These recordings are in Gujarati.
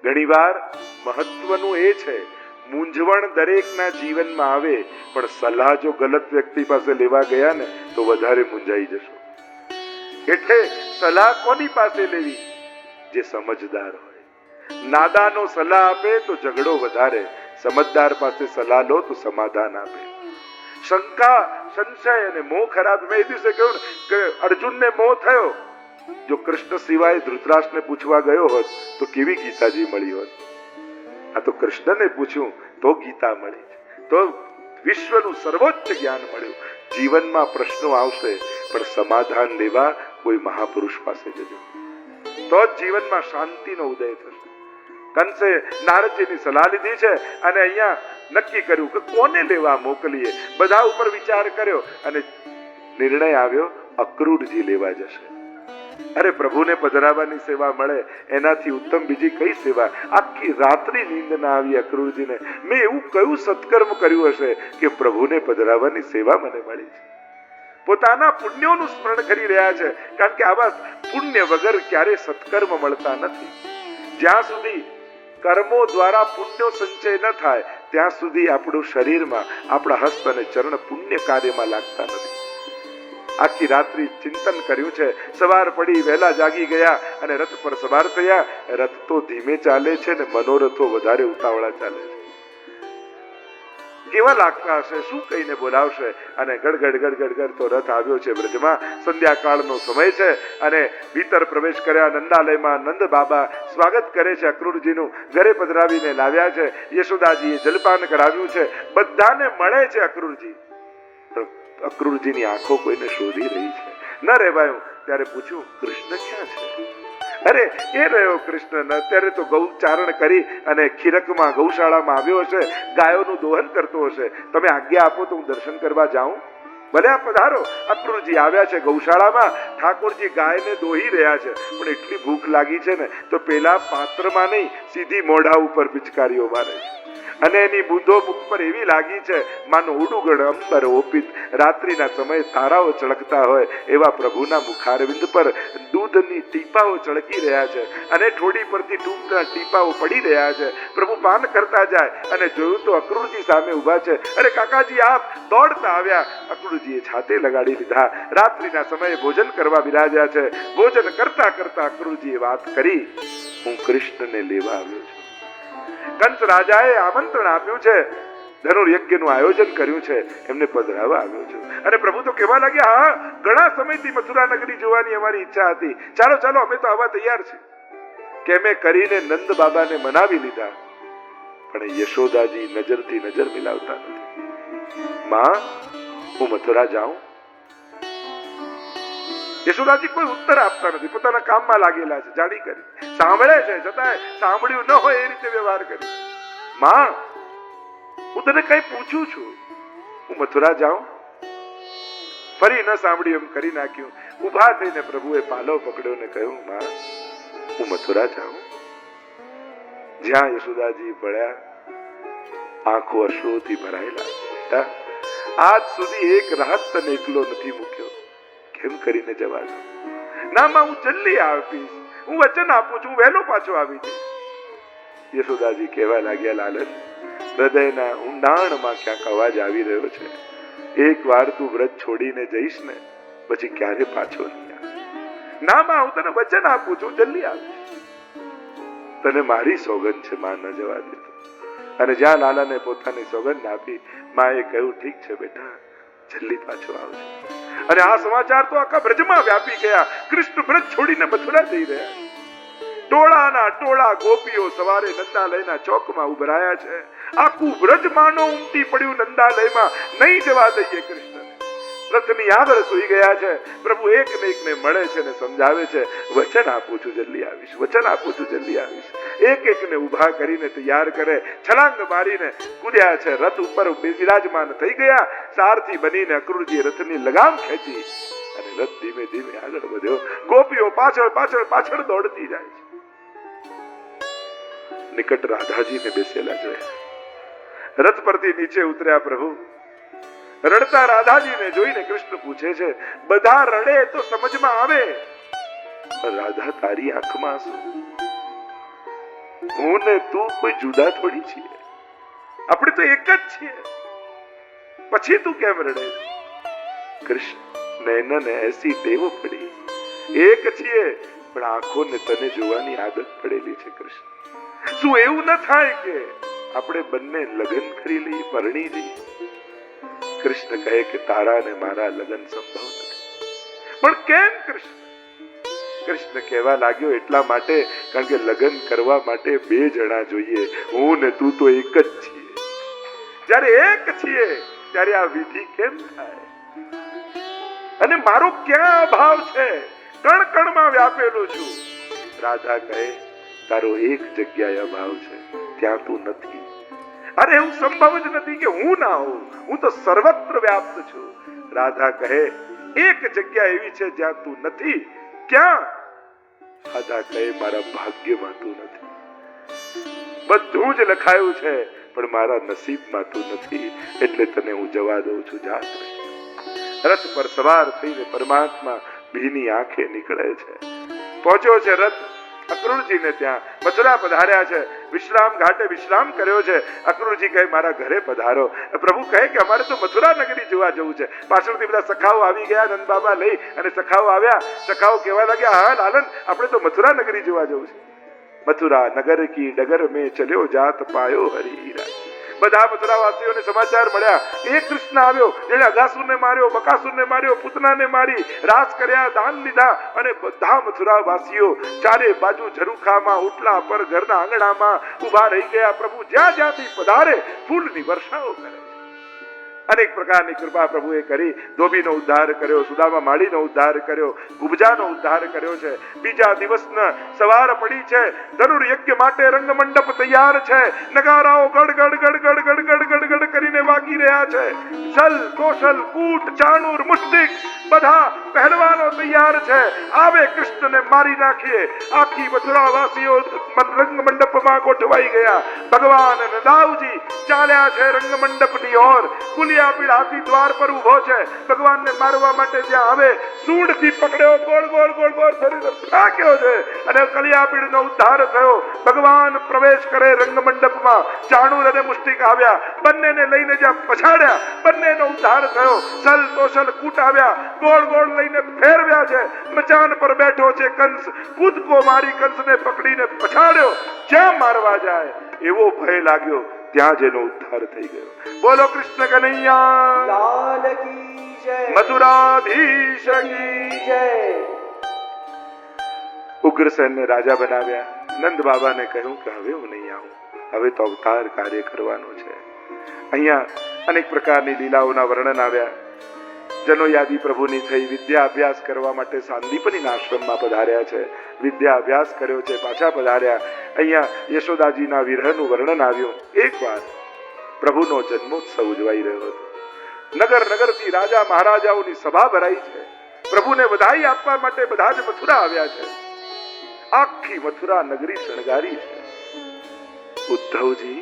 ઘણીવાર મહત્વનું એ છે, મૂંઝવણ દરેકના જીવનમાં આવે, પણ સલાહ જો ગલત વ્યક્તિ પાસે લેવા ગયા ને તો વધારે મૂંઝાઈ જશો. એટલે સલાહ કોની પાસે લેવી? જે સમજદાર હોય. નાદાનો સલાહ આપે તો ઝઘડો વધારે, સમજદાર પાસે સલાહ લો તો સમાધાન આપે. શંકા, સંશય અને મોહ ખરાબ. મેં એ દિવસે કહ્યું કે અર્જુનને મોહ થયો, જો કૃષ્ણ સિવાય ધૃતરાષ્ટ્રને પૂછવા ગયો હોત તો કેવી ગીતાજી મળી હોત. આ તો કૃષ્ણને પૂછ્યું તો ગીતા મળી, તો વિશ્વનું સર્વોચ્ચ જ્ઞાન મળ્યું. જીવનમાં પ્રશ્નો આવશે, પણ સમાધાન લેવા કોઈ મહાપુરુષ પાસે જજો, તો જ જીવનમાં શાંતિનો ઉદય થશે. કંસે નારદજીની સલાહ લીધી છે અને અહીંયા નક્કી કર્યું કે કોને લેવા મોકલીએ. બધા ઉપર વિચાર કર્યો અને નિર્ણય આવ્યો અક્રૂરજી લેવા જશે. અરે પ્રભુને પધરાવવાની સેવા મળે એનાથી ઉત્તમ બીજી કઈ સેવા? આખી રાત્રિ નીંદ ના આવી અક્રૂરજીને. મેં એવું કયું સત્કર્મ કર્યું હશે કે પ્રભુને પધરાવવાની સેવા મને મળી છે? પોતાના પુણ્યોનું સ્મરણ કરી રહ્યા છે, કારણ કે આવા પુણ્ય વગર ક્યારે સત્કર્મ મળતા નથી. જ્યાં સુધી કર્મો દ્વારા પુણ્યો સંચય ન થાય ત્યાં સુધી આપણું શરીરમાં આપણા હસ્ત અને ચરણ પુણ્ય કાર્યમાં લાગતા નથી. આખી રાત્રિ ચિંતન કર્યું છે. સવાર પડી વહેલા જાગી ગયા અને રથ પર સવાર થયા. રથ તો ધીમે ચાલે છે ને મનોરથો વધારે ઉતાવળા ચાલે છે. કેવા લાગતા હશે? શું કહીને બોલાવશે? અને ગડગડ ગડગડ ગડ તો રથ આવ્યો છે બ્રજમાં. સંધ્યાકાળનો સમય છે અને ભીતર પ્રવેશ કર્યા નંદાલયમાં. નંદ બાબા સ્વાગત કરે છે અક્રૂરજીનું. ઘરે પધરાવીને લાવ્યા છે. યશોદાજીએ જલપાન કરાવ્યું છે. બધાને મળે છે અક્રૂરજી. અક્રૂરજીની આંખો કોઈને શોધી રહી છે, ન રહેવાયું. ત્યારે પૂછ્યું કૃષ્ણ ક્યાં છે? અરે એ રહ્યો કૃષ્ણ. અત્યારે તો ગૌચારણ કરી અને ખીરકમાં ગૌશાળામાં આવ્યો હશે, ગાયોનું દોહન કરતો હશે. તમે આજ્ઞા આપો તો હું દર્શન કરવા જાઉં? ભલે આ પધારો. અક્રૂરજી આવ્યા છે ગૌશાળામાં. ઠાકોરજી ગાયને દોહી રહ્યા છે, પણ એટલી ભૂખ લાગી છે ને તો પેલા પાત્રમાં નહીં, સીધી મોઢા ઉપર પિચકારીઓ મારે છે. અને એની બુંદો મુખ પર એવી લાગી છે માનો ઉડુગણ અંબર ઓપિત. રાત્રિના સમયે તારાઓ ચળકતા હોય એવા પ્રભુના મુખારવિંદ પર દૂધની ટીપાઓ ચળકી રહ્યા છે અને ઠોડી પરથી ડૂબતા ટીપાઓ પડી રહ્યા છે. પ્રભુ પાન કરતા જાય અને જોયું તો અક્રૂરજી સામે ઊભા છે. અરે કાકાજી આપ! દોડતા આવ્યા. અક્રૂરજીએ છાતે લગાડી લીધા. રાત્રિના સમયે ભોજન કરવા બિરાજ્યા છે. ભોજન કરતા કરતા અક્રૂરજીએ વાત કરી, હું કૃષ્ણને લેવા આવ્યો છું. કંસ રાજાએ આમંત્રણ આપ્યું છે, ધનુર્યજ્ઞનું આયોજન કર્યું છે, એમને પધરાવા આવ્યો છું. અને પ્રભુ તો કહેવા લાગ્યા, હા ઘણા સમયથી મથુરા નગરી જોવાની અમારી ઈચ્છા હતી. ચાલો ચાલો અમે તો આવવા તૈયાર છે. કેમે કરીને નંદ બાબાને મનાવી લીધા, પણ યશોદાજી નજરથી નજર મિલાવતા નથી. માં, હું મથુરા જાઉં? યશોદાજી કોઈ ઉત્તર આપતા નથી, પોતાના કામમાં લાગેલા છે. જાણી કરી સાંભળે છે, છતાંય સાંભળ્યું ન હોય એ રીતે વ્યવહાર કરી. માં, હું તને કઈ પૂછું છું, હું મથુરા જાઉં? ફરી ન સાંભળ્યું એમ કરી નાખ્યું. ઉભા થઈને પ્રભુએ પાલવ પકડ્યો ને કહ્યું, માં, હું મથુરા જાઉં? જ્યાં યશોદાજી પડ્યા, આંખો અશ્રુઓથી ભરાયેલા. આજ સુધી એક રાહત તને એકલો નથી મૂક્યો, કેમ કરીને જવા દો? ના માં, હું જલ્દી આપીશ, હું વચન આપું છું, વહેલો પાછો આવી જઈશ. યશોદાજી કહેવા લાગ્યા, લાલન, હૃદયના ઊંડાણમાં ક્યાંક અવાજ આવી રહ્યો છે. એક વાર તું વ્રત છોડીને જઈશ ને પછી ક્યારે પાછો નહીં આવે. ના માં, હું તને વચન આપું છું, જલ્દી આવીશ. તને મારી સોગંદ છે, માં ન જવા દેતો. અને જ્યાં લાલાને પોતાની સોગંદ આપી, માએ કહ્યું, ઠીક છે બેટા, જલ્દી પાછો આવશે. અને આ સમાચાર તો આખા બ્રજમાં વ્યાપી ગયા. કૃષ્ણ બ્રજ છોડીને મથુરા જઈ રહ્યા. ટોળાના ટોળા ગોપીઓ સવારે નંદાલયના ચોકમાં ઉભરાયા છે. આખું બ્રજ માનો ઉમટી પડ્યું નંદાલયમાં. નહીં જવા દઈએ કૃષ્ણને. રથની આગળ સૂઈ ગયા છે. પ્રભુ એક ને એકને મળે છે ને સમજાવે છે, વચન આપું છું જલ્દી આવીશ, વચન આપું છું જલ્દી આવીશ. એક એકને ઉભા કરીને તૈયાર કરે. છલાંગ મારીને કૂદ્યા છે. રથ ઉપર બિરાજમાન થઈ ગયા. સારથી બનીને અક્રૂરજીએ રથની લગામ ખેંચી અને રથ ધીમે ધીમે આગળ વધ્યો. ગોપીઓ પાછળ પાછળ પાછળ દોડતી જાય છે. નિકટ રાધાજીને બેસેલા જોયા. રથ પરથી નીચે ઉતર્યા પ્રભુ. રડતા રાધાજીને જોઈને કૃષ્ણ પૂછે છે, બધા રડે તો સમજમાં આવે, રાધા તારી આંખમાં આંસુ? હું ને તું કોઈ જુદા થોડી છીએ, આપણે તો એક જ છીએ, પછી તું કેમ રડે? કૃષ્ણ નયનને એસી ટેવો પડી, એક છીએ પણ આંખોને તને જોવાની આદત પડેલી છે. કૃષ્ણ શું એવું ન થાય કે આપણે બંને લગ્ન કરી લઈએ, પરણી લઈએ? કૃષ્ણ કહે કે તારા ને મારા લગ્ન સંભવ નથી. પણ કેમ કૃષ્ણ? કૃષ્ણ કહેવા લાગ્યો એટલા માટે કારણ કે લગ્ન કરવા માટે બે જણા જોઈએ, હું ને તું તો એક જ છીએ. જ્યારે એક છીએ ત્યારે આ વિધિ કેમ થાય? અને મારો ક્યાં અભાવ છે? કણ કણમાં વ્યાપેલો છું. રાધા કહે તારો એક જગ્યાએ અભાવ છે, ત્યાં તું નથી. અરે એવું સંભવ જ નથી કે હું ના હોઉં, હું તો સર્વત્ર વ્યાપ્ત છું. રાધા કહે એક જગ્યા એવી છે જ્યાં તું નથી. ક્યાં? રાધા કહે મારા ભાગ્યમાં તું નથી. બધું જ લખાયું છે પણ મારા નસીબમાં તું નથી, એટલે તને હું જવા દઉં છું. જા. રથ પર સવાર થઈને પરમાત્મા ભીની આંખે નીકળે છે. પહોંચ્યો છે રથ અક્રૂરજીને ત્યાં. મથુરા પધાર્યા છે, વિશ્રામ ઘાટે વિશ્રામ કર્યો છે. અક્રૂરજી કહે મારા ઘરે પધારો. પ્રભુ કહે કે અમારે તો મથુરા નગરી જોવા જવું છે. પાછળથી બધા સખાઓ આવી ગયા, નંદ બાબા લઈ અને સખાઓ આવ્યા. સખાઓ કહેવા લાગ્યા હા લાલન, આપણે તો મથુરા નગરી જોવા જવું છે. મથુરા નગર કી ડગર મેં ચલ્યો જાત પાયો હરિરા. બધા મથુરા વાસીઓને સમાચાર મળ્યા. એક કૃષ્ણ આવ્યો જેને અગાસુરને માર્યો, બકાસુરને માર્યો, પૂતનાને મારી, રાસ કર્યા, દાન લીધા, અને બધા મથુરા વાસીઓ ચારે બાજુ ઝરૂખામાં, ઉટલા પર, ઘરના આંગણામાં ઉભા રહી ગયા. પ્રભુ જ્યાં જ્યાંથી પધારે ફૂલની વર્ષાઓ કરે. અનેક પ્રકારની કૃપા પ્રભુએ કરી. ધોબીનો ઉદ્ધાર કર્યો, સુદામા માળીનો ઉદ્ધાર કર્યો, ગુબજાનો ઉદ્ધાર કર્યો છે. બીજા દિવસના સવાર પડી છે. ધનુર યજ્ઞ માટે રંગમંડપ તૈયાર છે. નગારાઓ ગડ ગડ ગડ ગડ ગડ ગડ ગડ ગડ કરીને વાગી રહ્યા છે. છલ, કૌશલ, કૂટ, ચાણૂર, મુષ્ટિક બધા પહેલવાનો તૈયાર છે. આવે કૃષ્ણને મારી નાખીએ. આખી મથુરા વાસીઓ રંગમંડપમાં ગોઠવાઈ ગયા. ભગવાન અને દાઉજી ચાલ્યા છે રંગમંડપની ઓર. કુલિયાપીડ હાથી દ્વાર પર ઉભો છે. ભગવાનને મારવા માટે જ્યાં આવે સૂંઢથી પકડ્યો, ગોળ ગોળ ગોળ ગોળ શરીર ફાક્યો છે અને કલિયાપીડનો ઉદ્ધાર થયો. ભગવાન પ્રવેશ કરે રંગમંડપમાં. ચાણૂર અને મુષ્ટિક આવ્યા, બંનેને લઈને જ્યાં પછાડ્યા, બંનેનો ઉદ્ધાર થયો. સલ, તોષલ, કૂટ આવ્યા, ગોળ ગોળ લઈને ફેરવ્યા છે. મચાન પર બેઠો છે કંસ. કૂદકો મારી કંસને પકડીને પછાડ્યો. જ્યાં મારવા જાય એવો ભય લાગ્યો, ત્યાં જેનો ઉદ્ધાર થઈ ગયો. બોલો કૃષ્ણ કનૈયા લાલ કી જય, મથુરાધીશ કી જય. ઉગ્રસેનને રાજા બનાવ્યા. નંદ બાબાને કહ્યું કે હવે હું નહીં આવું, હવે તો અવતાર કાર્ય કરવાનો છે. અહીંયા અનેક પ્રકારની લીલાઓના વર્ણન આવ્યા. જનોયાદી પ્રભુની થઈ. વિદ્યા અભ્યાસ કરવા માટે સાંદીપનીના આશ્રમમાં પધાર્યા છે. વિદ્યા અભ્યાસ કર્યો છે, પાછા પધાર્યા. અહીંયા યશોદાજીના વિરહનું વર્ણન આવ્યું. એકવાર પ્રભુનો જન્મોત્સવ ઉજવાઈ રહ્યો હતો. નગર નગરથી રાજા મહારાજાઓની સભા ભરાઈ છે. પ્રભુને વધાઈ આપવા માટે બધા જ મથુરા આવ્યા છે. આખી મથુરા નગરી શણગારી છે. ઉદ્ધવજી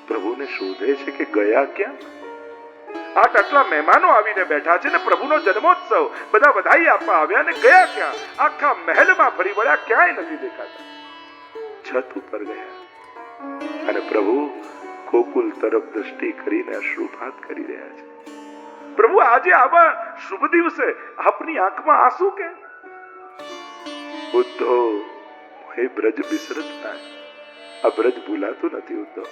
પ્રભુને શોધે છે કે ગયા ક્યાં? આટલા મહેમાનો આવીને બેઠા છે ને પ્રભુનો જન્મોત્સવ, બધા વધાઈ આપવા આવ્યા ને ગયા ક્યાં? આખા મહેલમાં ફરી વળ્યા, ક્યાંય નથી દેખાતા. છત ઉપર ગયા અને પ્રભુ ગોકુલ તરફ દ્રષ્ટિ કરીને અશ્રુપાત કરી રહ્યા છે. પ્રભુ આજે આવા શુભ દિવસે આપની આંખમાં આંસુ કે? ઉદ્ધવ હે બ્રજ બિસરત ના, આ બ્રજ ભૂલાતું નથી ઉદ્ધવ.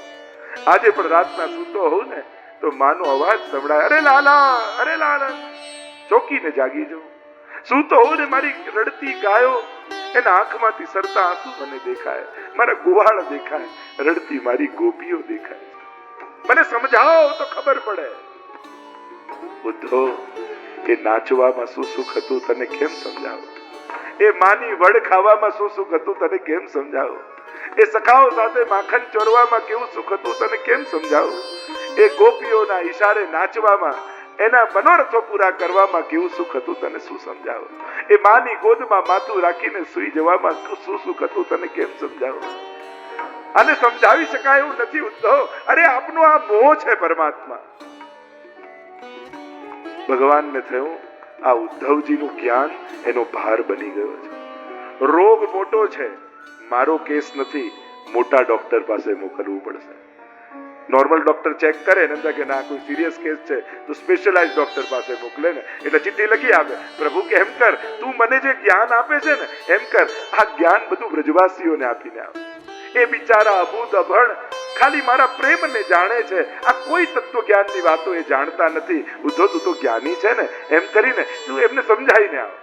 આજે પણ રાતના સૂતો હોઉં ને તો માનો અવાજ સંભળાય, અરે લાલા, અરે લાલા. ચોકીને જાગી જાઉં. સૂતો હોઉં ને મારી રડતી ગાયો, એના આંખમાંથી સરતા આંસુ મને દેખાય, મારા ગોવાળ દેખાય, રડતી મારી ગોપીઓ દેખાય. મને સમજાવો તો ખબર પડે. ઉદ્ધવ એ નાચવામાં શું સુખ હતું તને કેમ સમજાવો? એ માની વડ ખાવામાં શું સુખ હતું તને કેમ સમજાવો? એ સખાઓ સાથે માખણ ચોરવામાં કેવું સુખ હતું તને કેમ સમજાવો? એ ગોપીઓના ઈશારે નાચવામાં, એના મનોરથો પૂરા કરવામાં કેવું સુખ હતું તને શું સમજાવો? એ માની ગોદમાં માથું રાખીને સૂઈ જવામાં શું સુખ હતું તને કેમ સમજાવો? આને સમજાવી શકાય એવું નથી ઉદ્ધવ. અરે આપનો આ મોહ છે પરમાત્મા. ભગવાનને થયું આ ઉદ્ધવજીનું જ્ઞાન એનો ભાર બની ગયો છે. રોગ મોટો છે, મારો કેસ નથી, મોટા ડોક્ટર પાસે મોકલવું પડશે. નોર્મલ ડોક્ટર ચેક કરે ને કે ના કોઈ સિરિયસ કેસ છે તો સ્પેશિયલાઇઝ ડોક્ટર પાસે મોકલે ને એટલે ચિઠ્ઠી લખી આપે, પ્રભુ કે એમ કર, તું મને જે જ્ઞાન આપે છે ને એમ કર, આ જ્ઞાન બધું બ્રજવાસીઓને આપીને આવ. એ બિચારા અબૂદ અભણ ખાલી મારા પ્રેમને જાણે છે, આ કોઈ તત્વ જ્ઞાનની વાતો એ જાણતા નથી. ઉદ્ધવ તું તો જ્ઞાની છે ને, એમ કરીને તું એમને સમજાવીને આવ.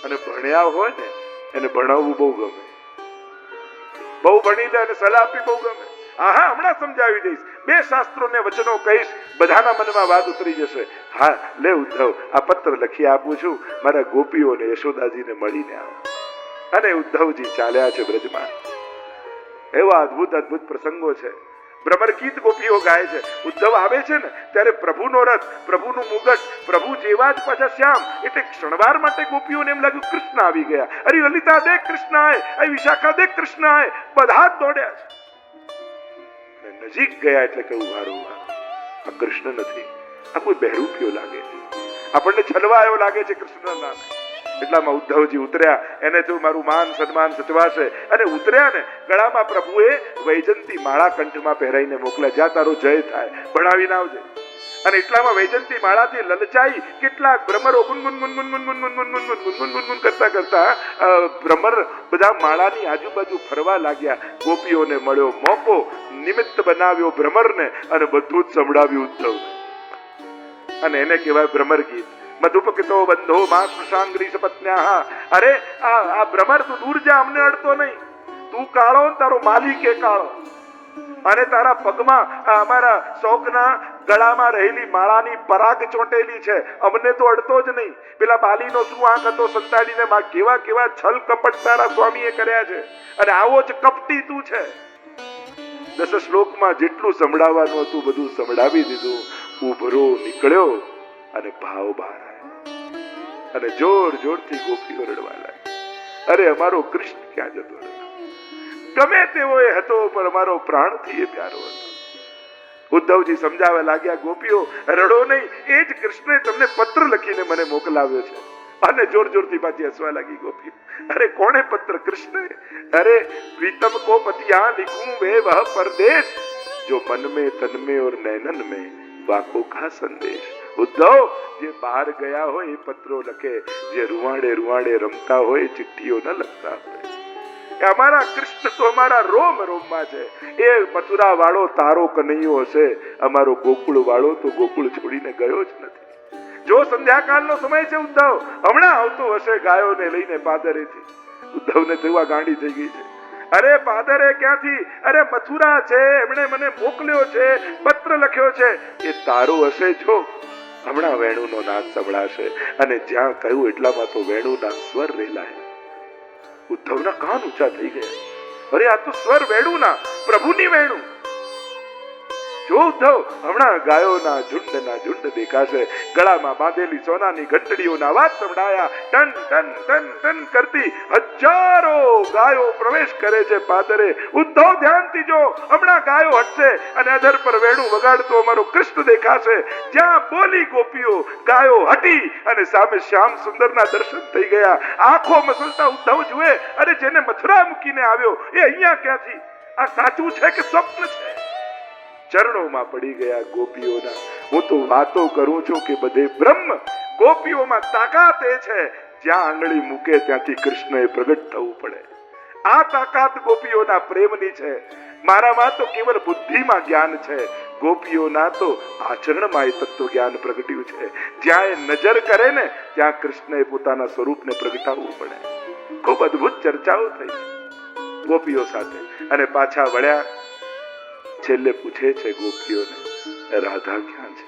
અને ભણ્યા હોય ને એને ભણાવવું બહુ ગમે, બહુ ભણી લે અને સલાહ આપી બહુ ગમે. હા હમણાં સમજાવી દઈશ, 2 શાસ્ત્રો ને વચનો કહીશ, બધાના મનમાં વાત ઉતરી જશે. હા લે ઉદ્ધવ, આ પત્ર લખી આપું છું, મારા ગોપીઓને યશોદાજીને મળીને આવ. અને ઉદ્ધવજી ચાલ્યા છે બ્રજમાં. એવા અદ્ભુત અદ્ભુત પ્રસંગો છે. ભ્રમર ગીત ગોપીઓ ગાય છે. ઉદ્ધવ આવે છે ને ત્યારે પ્રભુનો રથ, પ્રભુનું મુગટ, પ્રભુ જેવા જ પાછા શ્યામ. એટલે ક્ષણવાર માટે ગોપીઓને એમ લાગ્યું કૃષ્ણ આવી ગયા. અરે લલિતા દેખ કૃષ્ણ આય, અરે વિશાખા દેખ કૃષ્ણ આય. બધા જ દોડ્યા છે. નજીક ગયા એટલે કહ્યું મારું આ કૃષ્ણ નથી, આ કોઈ બહેરૂપિયો લાગે છે, આપણને છલવાયો લાગે છે કૃષ્ણના નામે. એટલામાં ઉદ્ધવજી ઉતર્યા. એને તો મારું માન સન્માન સચવાશે. અને ઉતર્યા ને ગળામાં પ્રભુએ વૈજંતી માળા કંઠમાં પહેરાઈને મોકલ્યા, જ્યાં તારો જય થાય ભણાવીને આવજે. અને એટલામાં વૈજંતી માળાથી લલચાઈ કેટલાક ભ્રમરો ગુનગુન કરતા કરતા ભ્રમર બધા માળાની આજુબાજુ ફરવા લાગ્યા. ગોપીઓને મળ્યો મોકો, નિમિત્ત બનાવ્યો ભ્રમરને અને બધું જ સંભળાવ્યું ઉદ્ધવને. અને એને કહેવાય ભ્રમર ગીત. મધુપકિતો બંધો માં કૃષાંગ્રી સપત્ન્યા. અરે આ ભ્રમર તું દૂર જા, અમને અડતો નહીં. તું કાળો, તારો માલિક એ કાળો, અને તારા પગમાં અમારા શોકના ગળામાં રહેલી માળાની પરાગ ચોંટેલી છે, અમને તો અડતો જ નહીં. પેલા બાલીનો શું આંખ હતો સંતાડીને કેવા કેવા છલ કપટ તારા સ્વામીએ કર્યા છે, અને આવો જ કપટી તું છે. 10 શ્લોકમાં જેટલું સંભળાવવાનું હતું બધું સંભળાવી દીધું. ઉભરો નીકળ્યો અને ભાવ બહાર આવ્યો, અને જોર જોરથી ગોપીઓ રડવા લાગી. અરે અમારો કૃષ્ણ ક્યાં જતો રહ્યો? ગમે તેવો એ હતો પણ અમારો પ્રાણથી એ પ્યારો હતો. ઉદ્ધવજી સમજાવવા લાગ્યા, ગોપીઓ રડો નહીં, એ જ કૃષ્ણે તમને પત્ર લખીને મને મોકલાવ્યો છે. અને જોર જોરથી પાછી હસવા લાગી ગોપીઓ. અરે કોણે પત્ર? કૃષ્ણે. અરે પ્રીતમ કો પતિયા लिखूं वे वह परदेश जो मन में तन में और नैनन में वाको का संदेश. ઉદ્ધવ જે બહાર ગયા હોય એ પત્રો લખે, જે રૂવાડે રૂવાડે રમતા હોય ચિઠ્ઠીઓ ન લખતા હોય. અમારા કૃષ્ણ તો અમારા રોમ રોમમાં છે. એ મથુરા વાળો તારો કનૈયો હશે, અમારો ગોકુળ વાળો તો ગોકુળ છોડીને ગયો જ નથી. જો સંધ્યાકાળનો સમય છે ઉદ્ધવ, હમણાં આવતો હશે ગાયોને લઈને પાદરેથી. ઉદ્ધવને થયું આ ગાંડી થઈ ગઈ છે. અરે પાદરે ક્યાંથી? અરે મથુરા છે, એમણે મને મોકલ્યો છે, પત્ર લખ્યો છે. એ તારો હશે જો. હમણાં વેણુનો નાદ સંભળાશે, અને જ્યાં કહ્યું એટલામાં તો વેણુના સ્વર રેલાય. ઉદ્ધવના કાન ઊંચા થઈ ગયા. અરે આ તો સ્વર વેણુના, પ્રભુની વેણુ. જો ઉદ્ધવ, હમણાં ગાયોના ઝુંડ દેખાશે. ગળામાં બાંધેલી સોનાની ઘંટડીઓના અવાજ સંભળાયા. ટન ટન ટન ટન કરતી હજારો ગાયો પ્રવેશ કરે છે પાદરે. ઉદ્ધવ ધ્યાનથી જો, હમણાં ગાયો હટશે અને અધર પર વેણુ વગાડતો અમારો કૃષ્ણ દેખાશે. જ્યાં બોલી ગોપીઓ, ગાયો હટી અને સામે શ્યામ સુંદરના દર્શન થઈ ગયા. આંખો મસલતા ઉદ્ધવ જુએ, અરે જેને મથુરા મૂકીને આવ્યો એ અહીંયા ક્યાંથી? આ સાચું છે કે સ્વપ્ન છે? ચરણોમાં પડી ગયા ગોપીઓના. હું તો વાતો કરું છું કે બધે બ્રહ્મ. ગોપીઓમાં તાકાત એ છે, જ્યાં આંગળી મૂકે ત્યાંથી કૃષ્ણએ પ્રગટ થવું પડે. આ તાકાત ગોપીઓના પ્રેમની છે. મારામાં તો કેવલ બુદ્ધિમાં જ્ઞાન છે, ગોપીઓના તો આચરણમાં એ તત્વ જ્ઞાન પ્રગટ્યું છે. જ્યાં એ નજર કરે ને ત્યાં કૃષ્ણએ પોતાના સ્વરૂપને પ્રગટાવવું પડે. ખૂબ અદ્ભુત ચર્ચાઓ થઈ ગોપીઓ સાથે. અને પાછા વળ્યા. છેલ્લે પૂછે છે ગોપીઓને, રાધા ક્યાં છે?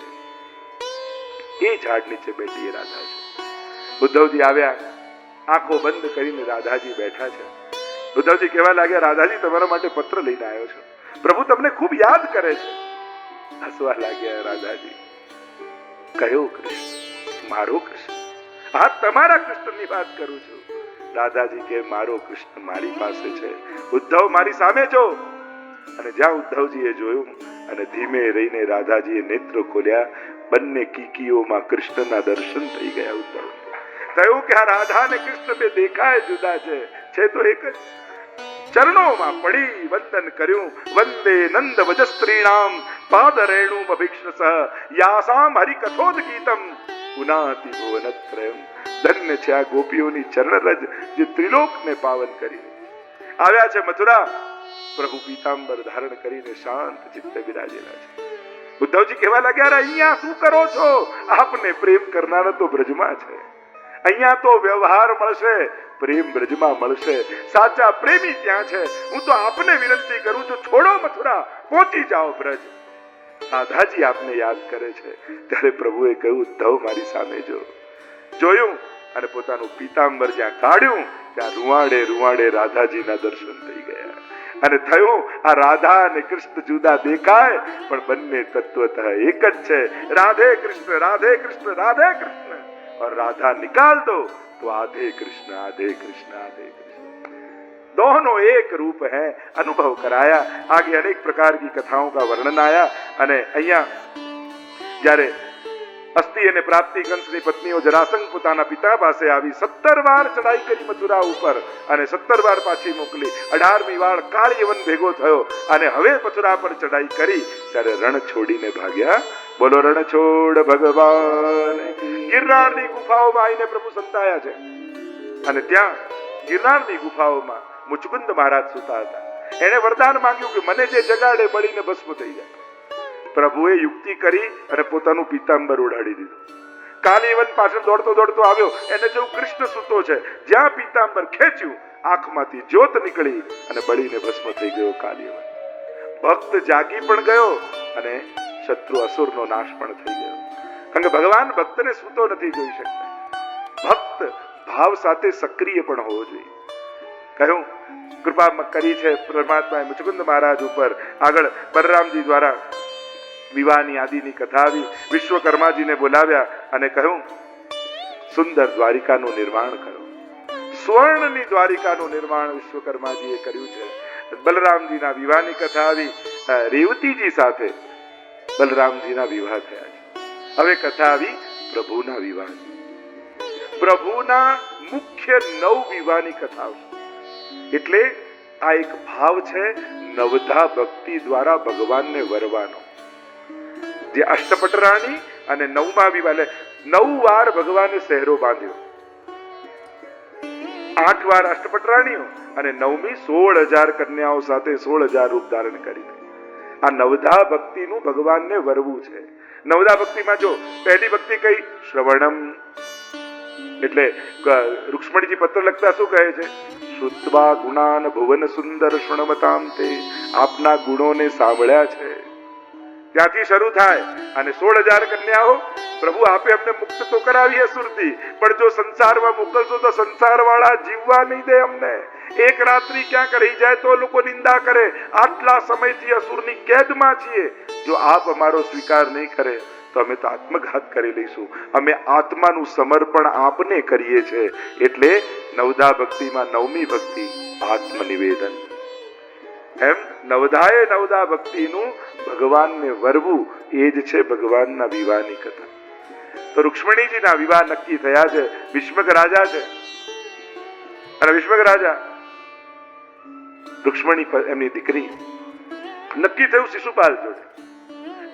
એ ઝાડ નીચે બેઠી રાધા છે. ઉદ્ધવજી આવ્યા, આંખો બંધ કરીને રાધાજી બેઠા છે. ઉદ્ધવજી કહેવા લાગ્યા, રાધાજી તમારા માટે પત્ર લઈને આવ્યો છું, પ્રભુ તમને ખૂબ યાદ કરે છે. હસવા લાગ્યા રાધાજી. કયો કૃષ્ણ? મારો કૃષ્ણ? હા, તમારા કૃષ્ણની વાત કરું છું. રાધાજી કે મારો કૃષ્ણ મારી પાસે છે. ઉદ્ધવ મારી સામે જો. અને જ્યાં ઉદ્ધવજીએ જોયું અને ધીમે રહીને રાધાજીએ નેત્ર ખોલ્યા, બંને કીકીઓમાં કૃષ્ણના દર્શન થઈ ગયા. ઉદ્ધવ થયું કે આ રાધા અને કૃષ્ણ બે દેખાય જુદા છે તો એક જ. ચરણોમાં પડી વંદન કર્યું. વંદે નંદ વજસ્ત્રીણામ પાદરેણુમ અભિક્ષસ યાસામ હરિકથોદ ગીતમ પુનાતિ ભુવનત્રયમ. ધન્ય છે આ ગોપીઓની ચરણરજ જે ત્રિલોકને પાવન કરી. આવ્યા છે મથુરા, પ્રભુ પીતાંબર ધારણ કરીને શાંત ચિત્તે બિરાજેલા છે. ઉદ્ધવજી કહેવા લાગ્યા, અહીંયા શું કરો છો? આપને પ્રેમ કરનારા તો બ્રજમાં છે. અહીંયા તો વ્યવહાર મળશે, પ્રેમ બ્રજમાં મળશે. સાચા પ્રેમી ત્યાં છે. હું તો આપને વિનંતી કરું છું, છોડો મથુરા, પહોંચી જાઓ બ્રજ. રાધાજી આપને યાદ કરે છે. ત્યારે પ્રભુએ કહ્યું, ઉદ્ધવ મારી સામે જો. જોયું અને પોતાનું પીતાંબર જ્યાં કાઢ્યું ત્યાં રૂવાડે રૂવાડે રાધાજીના દર્શન થઈ ગયા. અને થયું આ રાધા અને કૃષ્ણ જુદા દેખાય પણ બંને તત્વતઃ એક જ છે. રાધે કૃષ્ણ રાધે કૃષ્ણ રાધે કૃષ્ણ और राधा निकाल दो तो आधे कृष्ण आधे कृष्ण आधे कृष्ण, दोनों एक रूप है. अनुभव कराया. आगे अनेक प्रकार की कथाओं का वर्णन आया. અને અહીંયા જ્યારે અસ્તિ અને પ્રાપ્તિ કંસની પત્નીઓ જરાસંઘ પોતાના પિતા પાસે આવી 17 વાર ચડાઈ કરી મથુરા ઉપર અને 17 વાર પાછી મોકલી. 18મી વાર કાળયવન ભેગો થયો અને હવે મથુરા પર ચડાઈ કરી ત્યારે રણ છોડીને ભાગ્યા. બોલો રણછોડ ભગવાન. ગિરનારની ગુફાઓમાં આવીને પ્રભુ સંતાયા છે અને ત્યાં ગિરનારની ગુફાઓમાં મુચુકુંદ મહારાજ સુતા હતા. એને વરદાન માંગ્યું કે મને જે જગાડે બળીને ભસ્મ થઈ જાય. પ્રભુએ યુક્તિ કરી અને પોતાનું પીતાંબર ઉડાડી દીધું. કાલિયવન પાછળ દોડતો દોડતો આવ્યો. એને જેવું કૃષ્ણ સૂતો છે, જ્યાં પીતાંબર ખેંચ્યું આંખમાંથી જ્યોત નીકળી અને બળીને ભસ્મ થઈ ગયો કાલિયવન. ભક્ત જાગી પણ ગયો અને શત્રુ અસુરનો નાશ પણ થઈ ગયો. કારણ કે ભગવાન ભક્તને સૂતો નથી જોઈ શકતા. ભક્ત ભાવ સાથે સક્રિય પણ હોવો જોઈએ. કહ્યું કૃપા કરી છે પરમાત્માએ મુચુકુંદ મહારાજ ઉપર. આગળ બલરામજી દ્વારા વિવાહની આદિની કથા આવી. વિશ્વકર્માજીને બોલાવ્યા અને કહ્યું સુંદર દ્વારિકાનું નિર્માણ કરો. સ્વર્ણની દ્વારિકાનું નિર્માણ વિશ્વકર્માજીએ કર્યું છે. બલરામજીના વિવાહની કથા આવી. રેવતીજી સાથે બલરામજીના વિવાહ થયા છે. હવે કથા આવી પ્રભુના વિવાહ. પ્રભુના મુખ્ય 9 વિવાહની કથાઓ. એટલે આ એક ભાવ છે નવધા ભક્તિ દ્વારા ભગવાનને વરવાનો. જે અષ્ટપટરાણી અને 9મા વિવાહ, 9 વાર ભગવાને સહેરો બાંધ્યો. 8 વાર અષ્ટપટરાણીઓ અને 9મી 16,000 કન્યાઓ સાથે 16,000 રૂપ ધારણ કરી. આ નવધા ભક્તિનું ભગવાનને વરવું છે. નવધા ભક્તિમાં જો પહેલી ભક્તિ કઈ શ્રવણમ, એટલે રૂક્ષ્મણીજી પત્ર લખતા શું કહે છે? શ્રુત્વા ગુણાન ભુવન સુંદર શૃણવતામ તે. આપના ગુણોને સાંભળ્યા છે. ત્યાંથી શરૂ થાય અને 16,000 કન્યાઓ. પ્રભુ આપે અમને મુક્ત તો કરાવી અસુરથી, પણ જો સંસારમાં મોકલશો તો સંસાર વાળા જીવવા નહીં દે અમને. એક રાત્રિ ક્યાંક રહી જાય તો લોકો નિંદા કરે. આટલા સમયથી અસુરની કેદમાં છીએ. જો આપ અમારો સ્વીકાર નહીં કરે તો અમે તો આત્મઘાત કરી લઈશું. અમે આત્માનું સમર્પણ આપને કરીએ છીએ. એટલે નવધા ભક્તિમાં 9મી ભક્તિ આત્મનિવેદન. એમ નવધાએ નવધા ભક્તિનું ભગવાનને વરવું એ જ છે ભગવાનના વિવાહની કથા. તો રૂક્ષ્મણીજીના વિવાહ નક્કી થયા છે. વિષ્મક રાજા છે અને વિષ્મક રાજા રૂક્ષ્મણી એમની દીકરી. નક્કી થયું શિશુપાલ જોડે.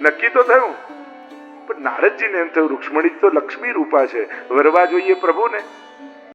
નક્કી તો થયું પણ નારદજીને એમ થયું રૂક્ષ્મણી તો લક્ષ્મી રૂપા છે, વરવા જોઈએ પ્રભુને.